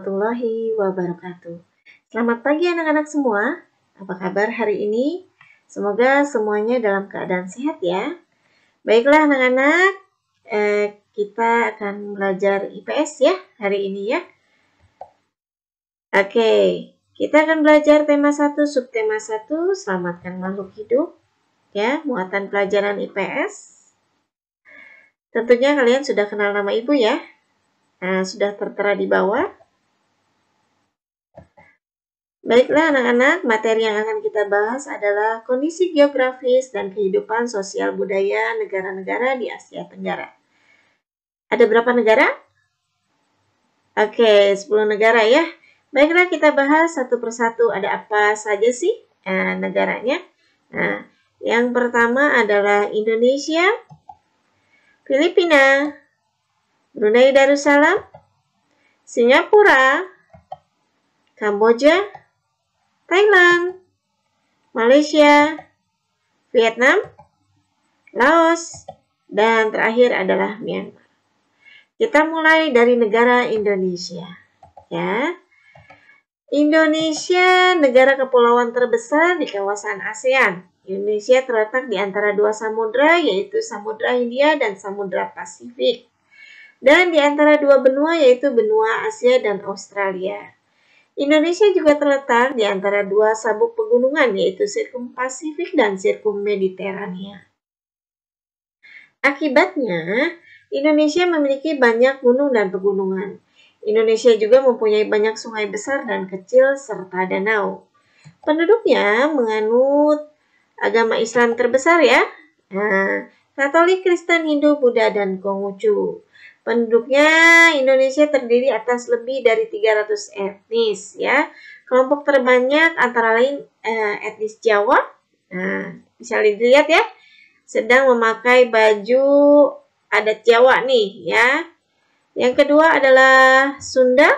warahmatullahi wabarakatuh. Selamat pagi anak-anak semua. Apa kabar hari ini? Semoga semuanya dalam keadaan sehat ya. Baiklah anak-anak, kita akan belajar IPS ya hari ini ya. Oke, kita akan belajar tema 1, subtema 1, selamatkan makhluk hidup. Ya, muatan pelajaran IPS. Tentunya kalian sudah kenal nama ibu ya. Nah, sudah tertera di bawah. Baiklah anak-anak, materi yang akan kita bahas adalah kondisi geografis dan kehidupan sosial budaya negara-negara di Asia Tenggara. Ada berapa negara? Oke, 10 negara ya. Baiklah kita bahas satu persatu ada apa saja sih negaranya. Nah, yang pertama adalah Indonesia, Filipina, Brunei Darussalam, Singapura, Kamboja, Thailand, Malaysia, Vietnam, Laos, dan terakhir adalah Myanmar. Kita mulai dari negara Indonesia. Ya. Indonesia negara kepulauan terbesar di kawasan ASEAN. Indonesia terletak di antara dua samudra, yaitu Samudra Hindia dan Samudra Pasifik. Dan di antara dua benua, yaitu benua Asia dan Australia. Indonesia juga terletak di antara dua sabuk pegunungan, yaitu Sirkum Pasifik dan Sirkum Mediterania. Akibatnya, Indonesia memiliki banyak gunung dan pegunungan. Indonesia juga mempunyai banyak sungai besar dan kecil serta danau. Penduduknya menganut agama Islam terbesar ya. Nah, Katolik, Kristen, Hindu, Buddha, dan Konghucu. Penduduknya Indonesia terdiri atas lebih dari 300 etnis ya. Kelompok terbanyak antara lain etnis Jawa. Nah, bisa dilihat ya. Sedang memakai baju adat Jawa nih ya. Yang kedua adalah Sunda,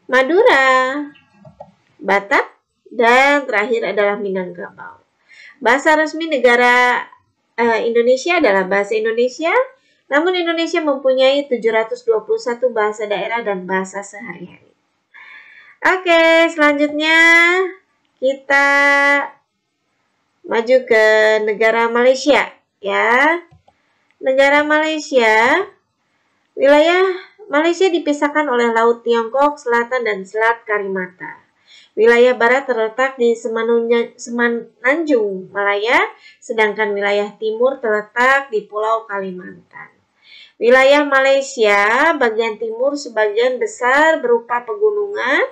Madura, Batak, dan terakhir adalah Minangkabau. Bahasa resmi negara Indonesia adalah bahasa Indonesia. Namun Indonesia mempunyai 721 bahasa daerah dan bahasa sehari-hari. Oke, selanjutnya kita maju ke negara Malaysia ya. Negara Malaysia, wilayah Malaysia dipisahkan oleh Laut Tiongkok Selatan dan Selat Karimata. Wilayah barat terletak di Semenanjung Malaya, sedangkan wilayah timur terletak di Pulau Kalimantan. Wilayah Malaysia bagian timur sebagian besar berupa pegunungan.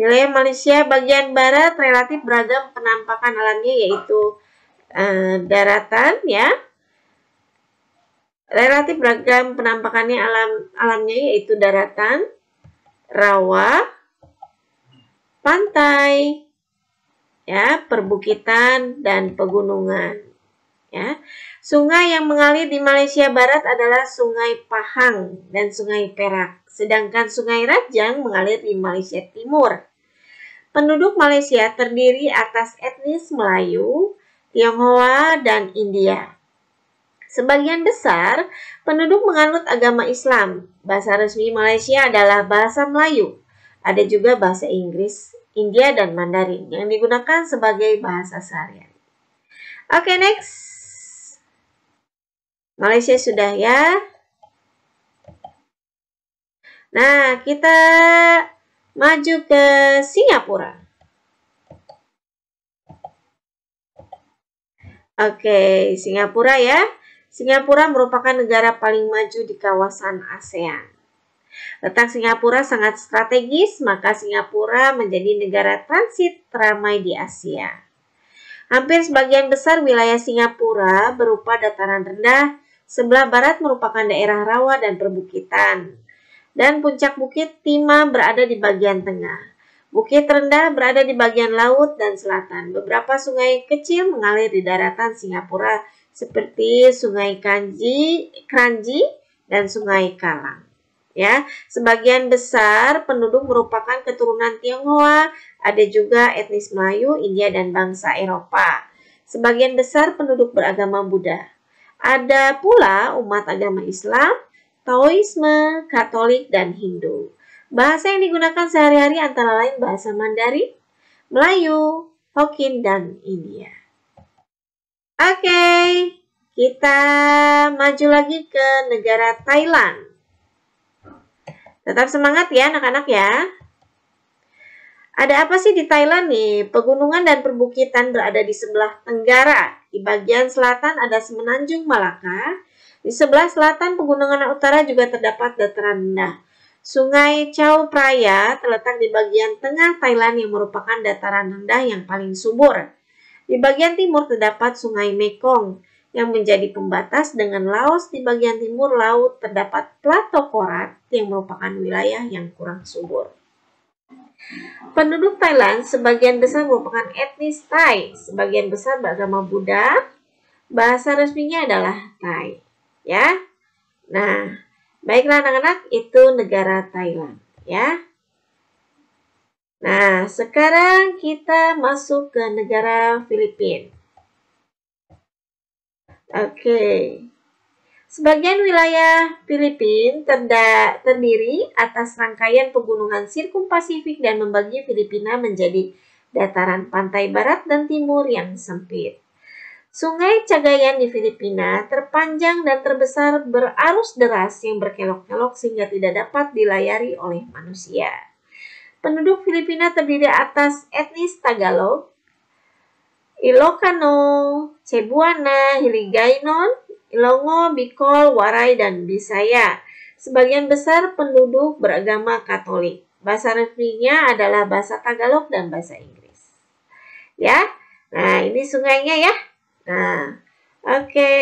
Wilayah Malaysia bagian barat relatif beragam penampakan alamnya, yaitu daratan ya. Relatif beragam penampakannya alamnya yaitu daratan, rawa, pantai, ya, perbukitan dan pegunungan. Ya. Sungai yang mengalir di Malaysia Barat adalah Sungai Pahang dan Sungai Perak, sedangkan Sungai Rajang mengalir di Malaysia Timur. Penduduk Malaysia terdiri atas etnis Melayu, Tionghoa, dan India. Sebagian besar penduduk menganut agama Islam. Bahasa resmi Malaysia adalah bahasa Melayu. Ada juga bahasa Inggris, India, dan Mandarin yang digunakan sebagai bahasa sehari-hari. Oke, next. Malaysia sudah ya. Nah, kita maju ke Singapura. Oke, Singapura ya. Singapura merupakan negara paling maju di kawasan ASEAN. Letak Singapura sangat strategis, maka Singapura menjadi negara transit teramai di Asia. Hampir sebagian besar wilayah Singapura berupa dataran rendah, sebelah barat merupakan daerah rawa dan perbukitan. Dan puncak bukit Timah berada di bagian tengah. Bukit rendah berada di bagian laut dan selatan. Beberapa sungai kecil mengalir di daratan Singapura seperti Sungai Kranji dan Sungai Kalang. Ya, sebagian besar penduduk merupakan keturunan Tionghoa, ada juga etnis Melayu, India, dan bangsa Eropa. Sebagian besar penduduk beragama Buddha. Ada pula umat agama Islam, Taoisme, Katolik, dan Hindu. Bahasa yang digunakan sehari-hari antara lain bahasa Mandarin, Melayu, Hokkien, dan India. Oke, kita maju lagi ke negara Thailand. Tetap semangat ya anak-anak ya. Ada apa sih di Thailand nih? Pegunungan dan perbukitan berada di sebelah tenggara. Di bagian selatan ada Semenanjung Malaka. Di sebelah selatan pegunungan utara juga terdapat dataran rendah. Sungai Chao Phraya terletak di bagian tengah Thailand yang merupakan dataran rendah yang paling subur. Di bagian timur terdapat Sungai Mekong yang menjadi pembatas dengan Laos. Di bagian timur laut terdapat Plato Korat yang merupakan wilayah yang kurang subur. Penduduk Thailand sebagian besar merupakan etnis Thai, sebagian besar beragama Buddha. Bahasa resminya adalah Thai, ya. Nah, baiklah anak-anak, itu negara Thailand, ya. Nah, sekarang kita masuk ke negara Filipina. Oke. Sebagian wilayah Filipina terdiri atas rangkaian pegunungan Sirkumpasifik dan membagi Filipina menjadi dataran pantai barat dan timur yang sempit. Sungai Cagayan di Filipina terpanjang dan terbesar berarus deras yang berkelok-kelok sehingga tidak dapat dilayari oleh manusia. Penduduk Filipina terdiri atas etnis Tagalog, Ilocano, Cebuana, Hiligaynon, Ilonggo, Bicol, Waray, dan Bisaya. Sebagian besar penduduk beragama Katolik. Bahasa resminya adalah bahasa Tagalog dan bahasa Inggris. Ya, nah ini sungainya ya. Nah, oke.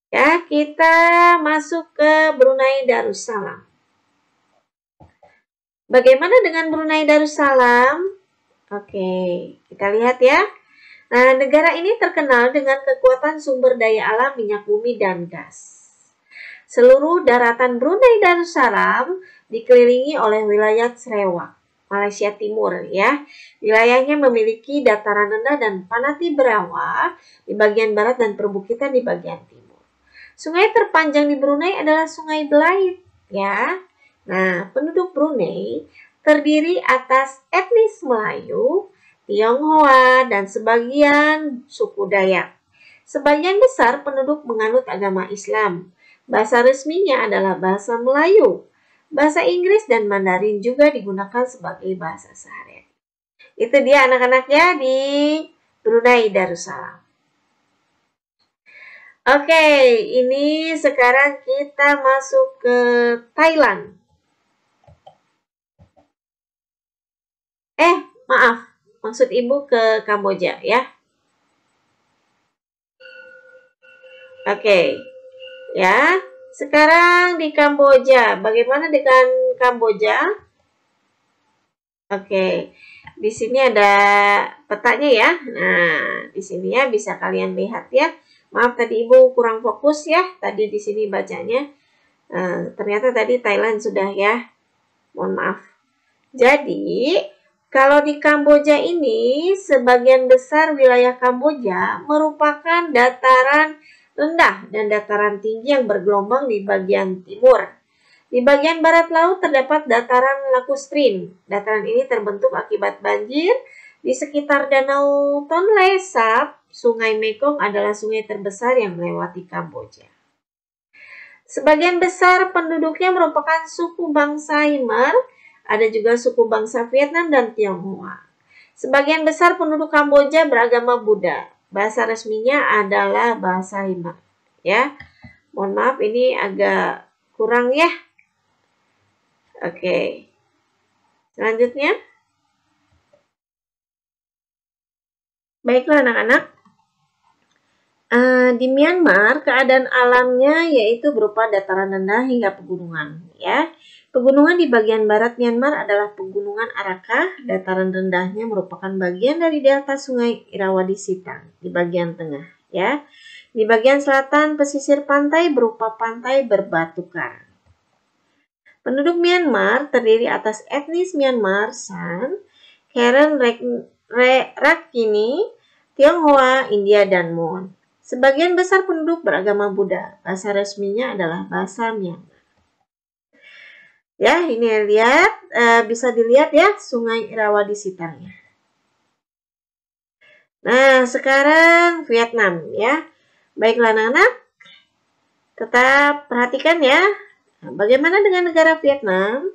Ya, kita masuk ke Brunei Darussalam. Bagaimana dengan Brunei Darussalam? Oke, kita lihat ya. Nah, negara ini terkenal dengan kekuatan sumber daya alam minyak bumi dan gas. Seluruh daratan Brunei Darussalam dikelilingi oleh wilayah Sarawak, Malaysia Timur ya. Wilayahnya memiliki dataran rendah dan panati berawa di bagian barat dan perbukitan di bagian timur. Sungai terpanjang di Brunei adalah Sungai Belait ya. Nah, penduduk Brunei terdiri atas etnis Melayu, Tionghoa, dan sebagian suku Dayak. Sebagian besar penduduk menganut agama Islam. Bahasa resminya adalah bahasa Melayu. Bahasa Inggris dan Mandarin juga digunakan sebagai bahasa sehari-hari. Itu dia anak-anak ya di Brunei Darussalam. Oke, ini sekarang kita masuk ke Thailand. Maaf. Maksud Ibu ke Kamboja ya. Oke. Ya. Sekarang di Kamboja. Bagaimana dengan Kamboja? Oke. Di sini ada petanya ya. Nah, di sini ya bisa kalian lihat ya. Maaf tadi Ibu kurang fokus ya. Tadi di sini bacanya. Ternyata tadi Thailand sudah ya. Mohon maaf. Jadi, kalau di Kamboja ini, sebagian besar wilayah Kamboja merupakan dataran rendah dan dataran tinggi yang bergelombang di bagian timur. Di bagian barat laut terdapat dataran Lakustrin. Dataran ini terbentuk akibat banjir di sekitar Danau Tonle Sap. Sungai Mekong adalah sungai terbesar yang melewati Kamboja. Sebagian besar penduduknya merupakan suku bangsa Khmer. Ada juga suku bangsa Vietnam dan Tionghoa. Sebagian besar penduduk Kamboja beragama Buddha. Bahasa resminya adalah bahasa Khmer. Ya, mohon maaf ini agak kurang ya. Oke. Selanjutnya. Baiklah anak-anak. Di Myanmar keadaan alamnya yaitu berupa dataran rendah hingga pegunungan. Ya. Pegunungan di bagian barat Myanmar adalah pegunungan Arakah. Dataran rendahnya merupakan bagian dari delta sungai Irrawaddy Sitang di bagian tengah. Ya, di bagian selatan pesisir pantai berupa pantai berbatu karang. Penduduk Myanmar terdiri atas etnis Myanmar, San, Karen, Rakhine, Tionghoa, India, dan Mon. Sebagian besar penduduk beragama Buddha. Bahasa resminya adalah bahasa Myanmar. Ya, ini lihat, bisa dilihat ya Sungai Irrawaddy sekitarnya. Nah, sekarang Vietnam ya. Baiklah anak-anak, tetap perhatikan ya. Nah, bagaimana dengan negara Vietnam?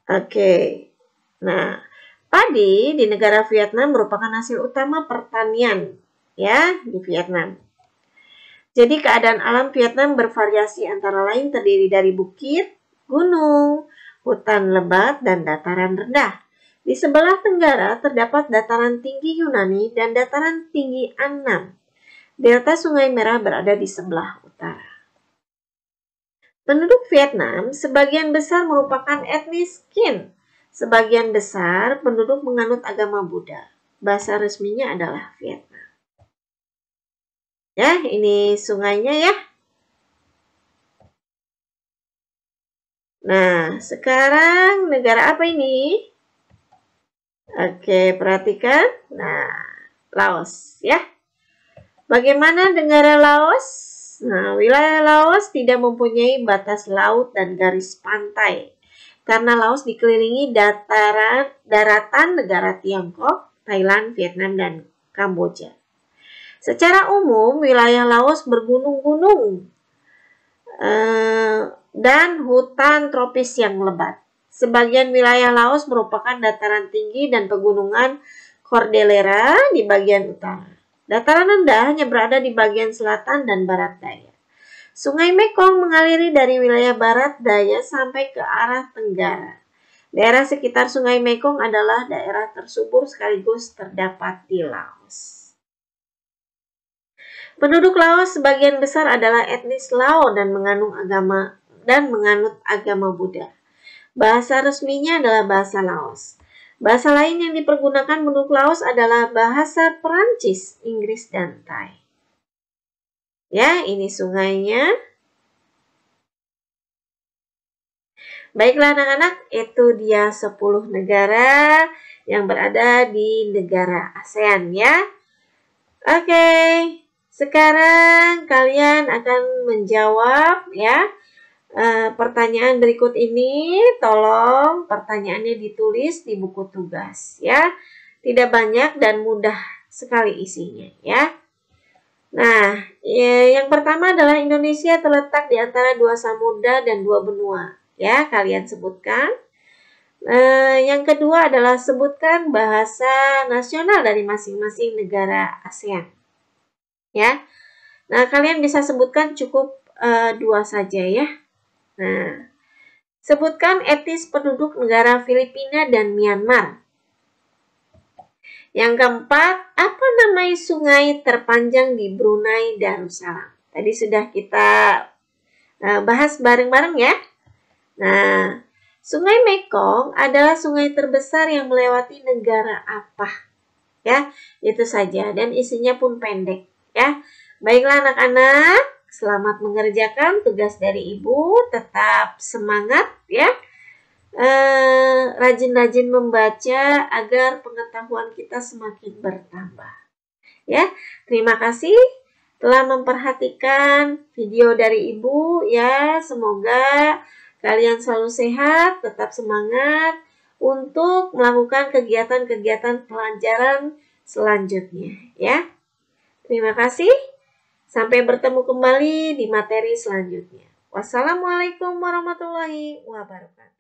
Oke. Nah, padi di negara Vietnam merupakan hasil utama pertanian ya di Vietnam. Jadi keadaan alam Vietnam bervariasi, antara lain terdiri dari bukit, gunung, hutan lebat, dan dataran rendah. Di sebelah tenggara terdapat dataran tinggi Yunani dan dataran tinggi Annam. Delta Sungai Merah berada di sebelah utara. Penduduk Vietnam sebagian besar merupakan etnis Kinh. Sebagian besar penduduk menganut agama Buddha. Bahasa resminya adalah Vietnam. Ya, ini sungainya ya. Nah, sekarang negara apa ini? Oke, perhatikan. Nah, Laos ya. Bagaimana negara Laos? Nah, wilayah Laos tidak mempunyai batas laut dan garis pantai. Karena Laos dikelilingi daratan negara Tiongkok, Thailand, Vietnam, dan Kamboja. Secara umum, wilayah Laos bergunung-gunung dan hutan tropis yang lebat. Sebagian wilayah Laos merupakan dataran tinggi dan pegunungan Cordillera di bagian utara. Dataran rendah hanya berada di bagian selatan dan barat daya. Sungai Mekong mengaliri dari wilayah barat daya sampai ke arah tenggara. Daerah sekitar Sungai Mekong adalah daerah tersubur sekaligus terdapat di Laos. Penduduk Laos sebagian besar adalah etnis Lao dan menganut agama Buddha. Bahasa resminya adalah bahasa Laos. Bahasa lain yang dipergunakan penduduk Laos adalah bahasa Perancis, Inggris, dan Thai. Ya, ini sungainya. Baiklah anak-anak, itu dia 10 negara yang berada di negara ASEAN ya. Oke. Sekarang kalian akan menjawab ya pertanyaan berikut ini. Tolong pertanyaannya ditulis di buku tugas ya. Tidak banyak dan mudah sekali isinya ya. Nah, yang pertama adalah Indonesia terletak di antara 2 samudra dan 2 benua ya. Kalian sebutkan. Yang kedua adalah sebutkan bahasa nasional dari masing-masing negara ASEAN. Ya, nah kalian bisa sebutkan cukup 2 saja ya. Nah, sebutkan etnis penduduk negara Filipina dan Myanmar. Yang keempat, apa nama sungai terpanjang di Brunei Darussalam? Tadi sudah kita bahas bareng-bareng ya. Nah, Sungai Mekong adalah sungai terbesar yang melewati negara apa? Ya, itu saja dan isinya pun pendek ya. Baiklah anak-anak, selamat mengerjakan tugas dari Ibu, tetap semangat ya. Rajin-rajin membaca agar pengetahuan kita semakin bertambah. Ya, terima kasih telah memperhatikan video dari Ibu ya. Semoga kalian selalu sehat, tetap semangat untuk melakukan kegiatan-kegiatan pelajaran selanjutnya ya. Terima kasih. Sampai bertemu kembali di materi selanjutnya. Wassalamualaikum warahmatullahi wabarakatuh.